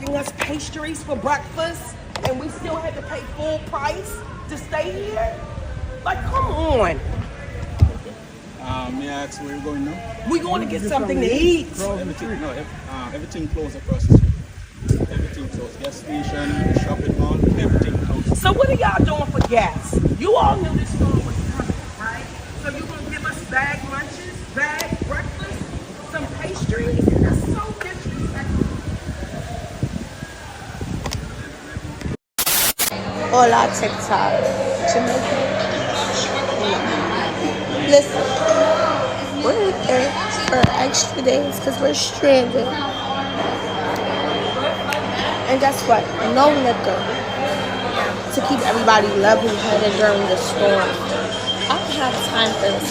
giving us pastries for breakfast, and we still had to pay full price to stay here? Like, come on. May I ask where you're going now? We're going to get something to eat. Everything closed across the street. Everything closed. Gas station, shopping mall, everything closed. So what are y'all doing for gas? You all knew this storm was coming, right? So you're going to give us bag lunches, bag breakfast, some pastries? That's so disrespectful. Hola, TikTok. Jamaica. Listen, we're there for extra days because we're stranded. And guess what? No liquor to keep everybody level-headed during the storm. I don't have time for this.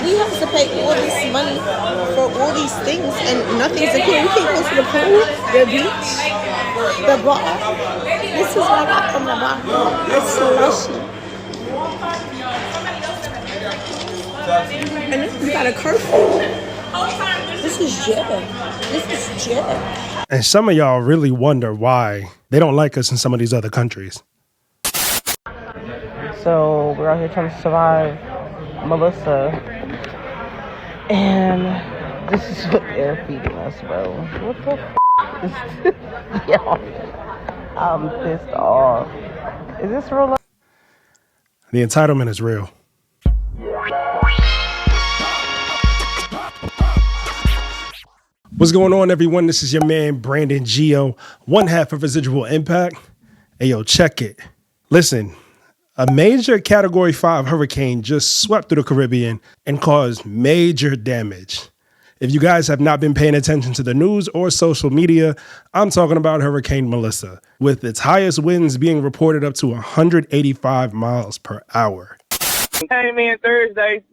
We have to pay all this money for all these things and nothing's included. We can't go to the pool, the beach, the bar. This is what I got from the bar. It's slushy. And this is got a curfew. This is jail. This is jail. And some of y'all really wonder why they don't like us in some of these other countries. So we're out here trying to survive Melissa. And this is what they're feeding us, bro. What the f*** is Yo, I'm pissed off. Is this real life? The entitlement is real. What's going on, everyone? This is your man, Brandon Geo, one half of Residual Impact. Hey, yo, check it. Listen, a major Category 5 hurricane just swept through the Caribbean and caused major damage. If you guys have not been paying attention to the news or social media, I'm talking about Hurricane Melissa, with its highest winds being reported up to 185 miles per hour. Came in Thursday,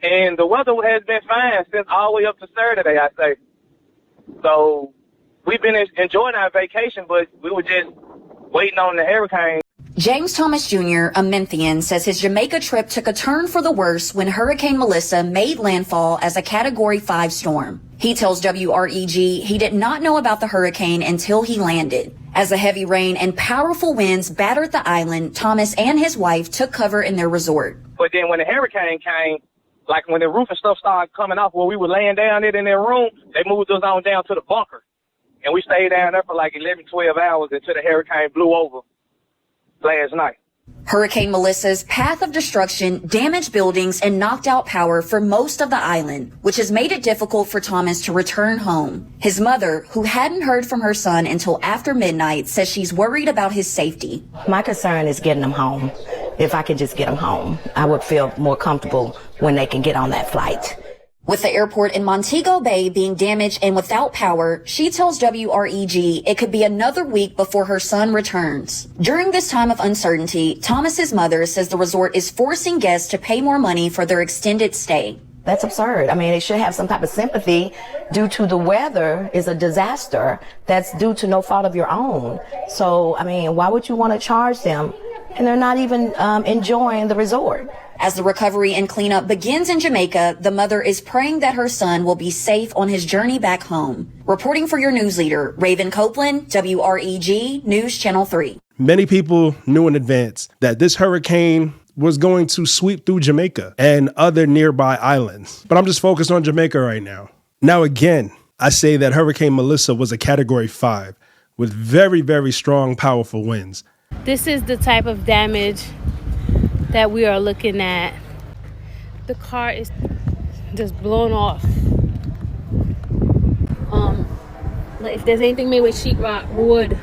and the weather has been fine since all the way up to Saturday, I say. So we've been enjoying our vacation, but we were just waiting on the hurricane. James Thomas Jr., a Memphian, says his Jamaica trip took a turn for the worse when Hurricane Melissa made landfall as a Category 5 storm. He tells WREG he did not know about the hurricane until he landed. As the heavy rain and powerful winds battered the island, Thomas and his wife took cover in their resort. But then when the hurricane came, like when the roof and stuff started coming off where we were laying down in their room, they moved us on down to the bunker. And we stayed down there for like 11, 12 hours until the hurricane blew over last night. Hurricane Melissa's path of destruction damaged buildings and knocked out power for most of the island, which has made it difficult for Thomas to return home. His mother, who hadn't heard from her son until after midnight, says she's worried about his safety. My concern is getting them home. If I could just get them home, I would feel more comfortable when they can get on that flight. With the airport in Montego Bay being damaged and without power, she tells WREG it could be another week before her son returns. During this time of uncertainty, Thomas's mother says the resort is forcing guests to pay more money for their extended stay. That's absurd. I mean, they should have some type of sympathy due to the weather is a disaster that's due to no fault of your own. So, I mean, why would you want to charge them? And they're not even enjoying the resort. As the recovery and cleanup begins in Jamaica, the mother is praying that her son will be safe on his journey back home. Reporting for your news leader, Raven Copeland, WREG News Channel 3. Many people knew in advance that this hurricane was going to sweep through Jamaica and other nearby islands. But I'm just focused on Jamaica right now. Now, again, I say that Hurricane Melissa was a Category 5 with very, very strong, powerful winds. This is the type of damage that we are looking at. The car is just blown off. If there's anything made with sheetrock, wood,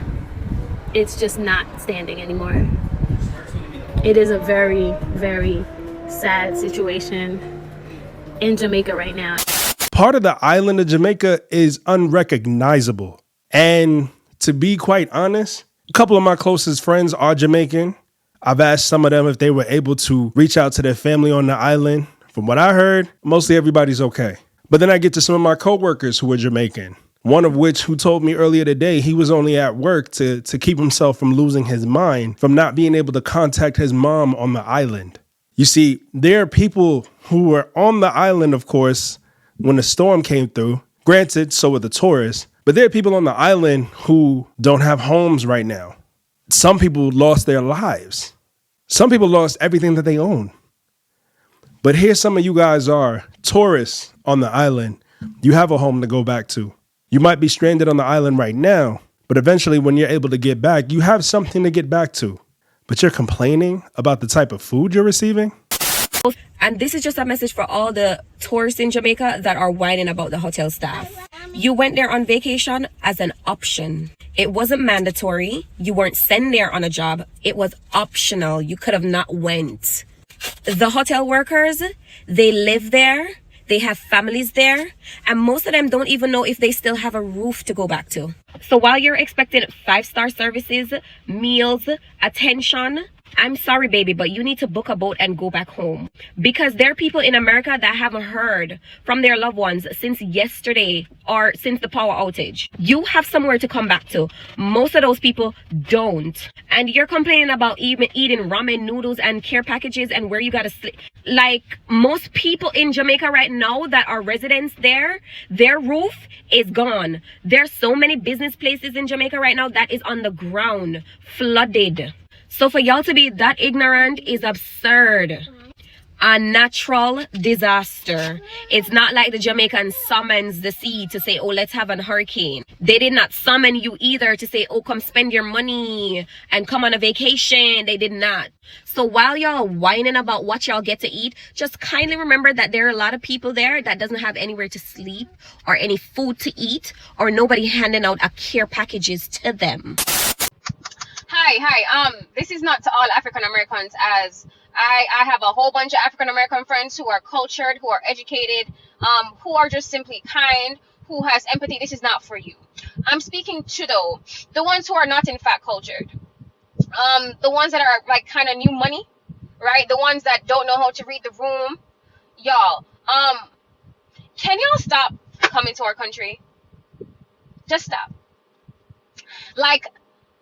it's just not standing anymore. It is a very, very sad situation in Jamaica right now. Part of the island of Jamaica is unrecognizable. And to be quite honest, a couple of my closest friends are Jamaican. I've asked some of them if they were able to reach out to their family on the island. From what I heard, mostly everybody's okay. But then I get to some of my coworkers who are Jamaican, one of which who told me earlier today he was only at work to keep himself from losing his mind, from not being able to contact his mom on the island. You see, there are people who were on the island, of course, when the storm came through. Granted, so were the tourists. But there are people on the island who don't have homes right now. Some people lost their lives. Some people lost everything that they own. But here some of you guys are, tourists on the island. You have a home to go back to. You might be stranded on the island right now, but eventually when you're able to get back, you have something to get back to. But you're complaining about the type of food you're receiving? And this is just a message for all the tourists in Jamaica that are whining about the hotel staff. You went there on vacation as an option. It wasn't mandatory. You weren't sent there on a job. It was optional. You could have not went. The hotel workers, they live there. They have families there. And most of them don't even know if they still have a roof to go back to. So while you're expecting 5-star services, meals, attention, I'm sorry, baby, but you need to book a boat and go back home. Because there are people in America that haven't heard from their loved ones since yesterday or since the power outage. You have somewhere to come back to. Most of those people don't. And you're complaining about even eating ramen noodles and care packages and where you gotta sleep. Like most people in Jamaica right now that are residents there, their roof is gone. There's so many business places in Jamaica right now that is on the ground, flooded. So for y'all to be that ignorant is absurd. A natural disaster. It's not like the Jamaicans summons the sea to say, oh, let's have an hurricane. They did not summon you either to say, oh, come spend your money and come on a vacation. They did not. So while y'all whining about what y'all get to eat, just kindly remember that there are a lot of people there that doesn't have anywhere to sleep or any food to eat or nobody handing out a care packages to them. Hi. This is not to all African Americans, as I have a whole bunch of African American friends who are cultured, who are educated, who are just simply kind, who has empathy. This is not for you. I'm speaking to the ones who are not in fact cultured, the ones that are like kind of new money, right? The ones that don't know how to read the room. Y'all, can y'all stop coming to our country? Just stop. Like,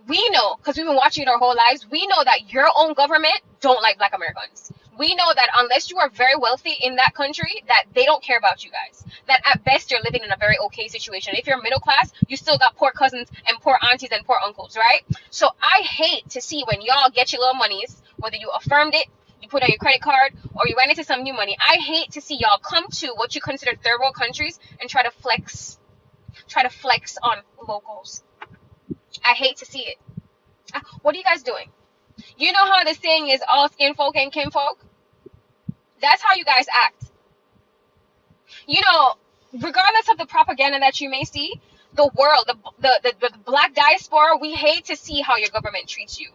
we know, because we've been watching it our whole lives, we know that your own government don't like Black Americans. We know that unless you are very wealthy in that country, that they don't care about you guys. That at best you're living in a very okay situation. If you're middle class, you still got poor cousins and poor aunties and poor uncles, right? So I hate to see when y'all get your little monies, whether you affirmed it, you put on your credit card, or you went into some new money. I hate to see y'all come to what you consider third world countries and try to flex on locals. I hate to see it. What are you guys doing? You know how the saying is all skin folk and kin folk? That's how you guys act. You know, regardless of the propaganda that you may see, the world, the Black diaspora, we hate to see how your government treats you.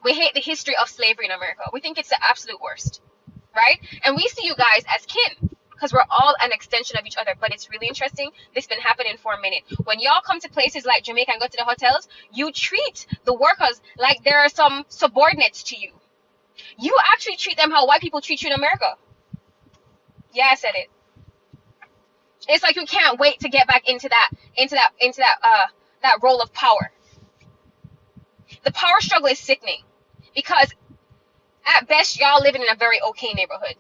We hate the history of slavery in America. We think it's the absolute worst, right? And we see you guys as kin, because we're all an extension of each other. But it's really interesting. This has been happening for a minute. When y'all come to places like Jamaica and go to the hotels, you treat the workers like there are some subordinates to you. You actually treat them how white people treat you in America. Yeah, I said it. It's like you can't wait to get back into that role of power. The power struggle is sickening, because at best y'all living in a very okay neighborhood.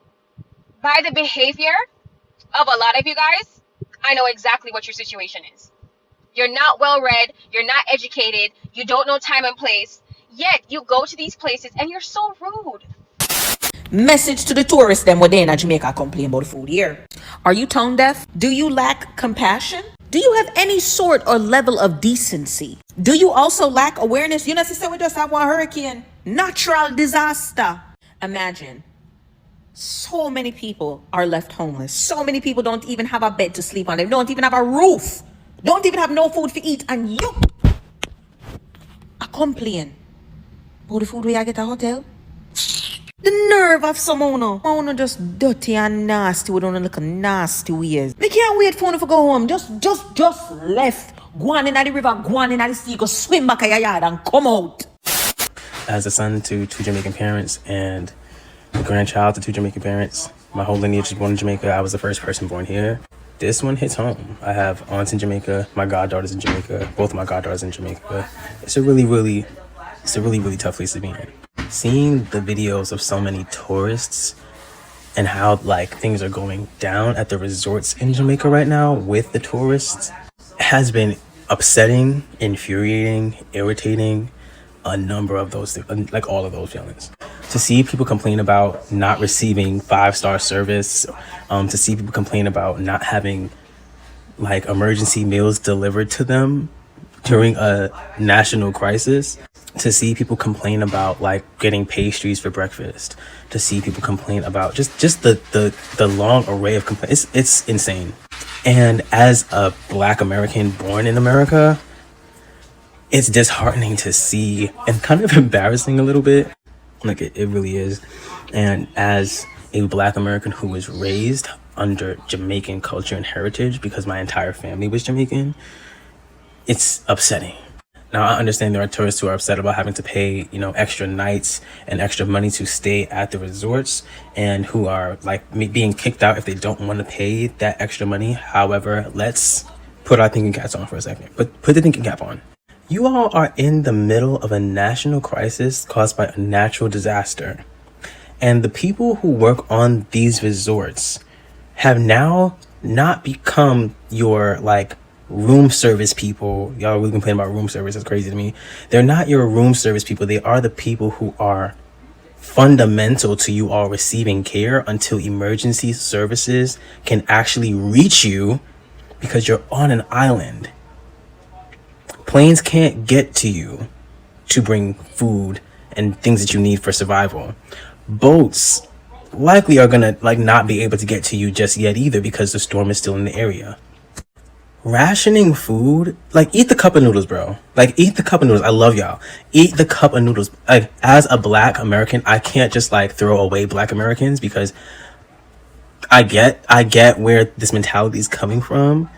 By the behavior of a lot of you guys, I know exactly what your situation is. You're not well read, you're not educated, you don't know time and place, yet you go to these places and you're so rude. Message to the tourists them when they in Jamaica complain about the food here. Are you tone deaf? Do you lack compassion? Do you have any sort or level of decency? Do you also lack awareness? You know, sister, we just have one hurricane. Natural disaster. Imagine. So many people are left homeless. So many people don't even have a bed to sleep on. They don't even have a roof. Don't even have no food to eat. And you are complaining about the food we get at a hotel. The nerve of someone. Someone just dirty and nasty. We don't look nasty ways. They can't wait for you to go home. Just left. Go on in the river, go on in the sea, go swim back at your yard and come out. As a son to two Jamaican parents and a grandchild to two Jamaican parents, my whole lineage is born in Jamaica. I was the first person born here. This one hits home. I have aunts in Jamaica, my goddaughter's in Jamaica, both of my goddaughters in Jamaica. It's a really tough place to be in. Seeing the videos of so many tourists and how like things are going down at the resorts in Jamaica right now with the tourists, has been upsetting, infuriating, irritating, a number of those, like all of those feelings. To see people complain about not receiving 5-star service, to see people complain about not having like emergency meals delivered to them during a national crisis, to see people complain about like getting pastries for breakfast, to see people complain about just the long array of complaints. It's insane. And as a Black American born in America, it's disheartening to see and kind of embarrassing a little bit. Like it really is. And as a Black American who was raised under Jamaican culture and heritage, because my entire family was Jamaican, it's upsetting. Now, I understand there are tourists who are upset about having to pay, extra nights and extra money to stay at the resorts, and who are like being kicked out if they don't want to pay that extra money. However, let's put our thinking caps on for a second. Put the thinking cap on. You all are in the middle of a national crisis caused by a natural disaster. And the people who work on these resorts have now not become your like room service people. Y'all really complain about room service. That's crazy to me. They're not your room service people. They are the people who are fundamental to you all receiving care until emergency services can actually reach you, because you're on an island. Planes can't get to you to bring food and things that you need for survival. Boats likely are gonna like not be able to get to you just yet either, because the storm is still in the area. Rationing food, like eat the cup of noodles, bro. Like eat the cup of noodles. I love y'all. Eat the cup of noodles. Like as a Black American, I can't just like throw away Black Americans, because I get where this mentality is coming from.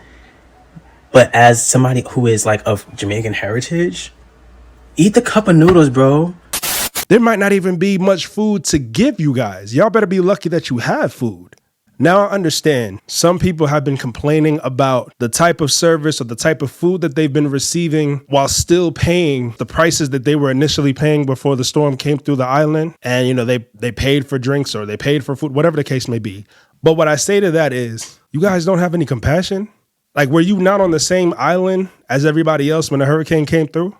But as somebody who is like of Jamaican heritage, eat the cup of noodles, bro. There might not even be much food to give you guys. Y'all better be lucky that you have food. Now I understand some people have been complaining about the type of service or the type of food that they've been receiving while still paying the prices that they were initially paying before the storm came through the island. And, they paid for drinks or they paid for food, whatever the case may be. But what I say to that is, you guys don't have any compassion? Like, were you not on the same island as everybody else when the hurricane came through?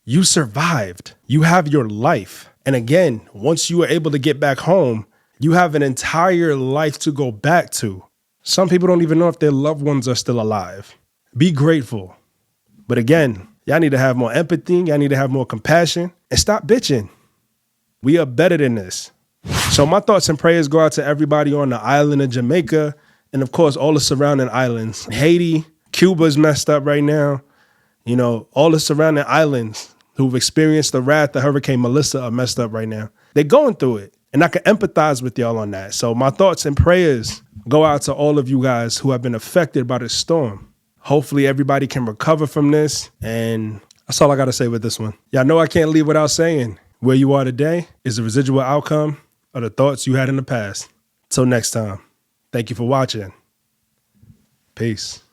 You survived. You have your life. And again, once you were able to get back home, you have an entire life to go back to. Some people don't even know if their loved ones are still alive. Be grateful. But again, y'all need to have more empathy. Y'all need to have more compassion and stop bitching. We are better than this. So my thoughts and prayers go out to everybody on the island of Jamaica, and of course, all the surrounding islands. Haiti, Cuba's messed up right now. All the surrounding islands who've experienced the wrath of Hurricane Melissa are messed up right now. They're going through it. And I can empathize with y'all on that. So my thoughts and prayers go out to all of you guys who have been affected by this storm. Hopefully everybody can recover from this. And that's all I got to say with this one. Y'all know I can't leave without saying, where you are today is the residual outcome of the thoughts you had in the past. Till next time. Thank you for watching. Peace.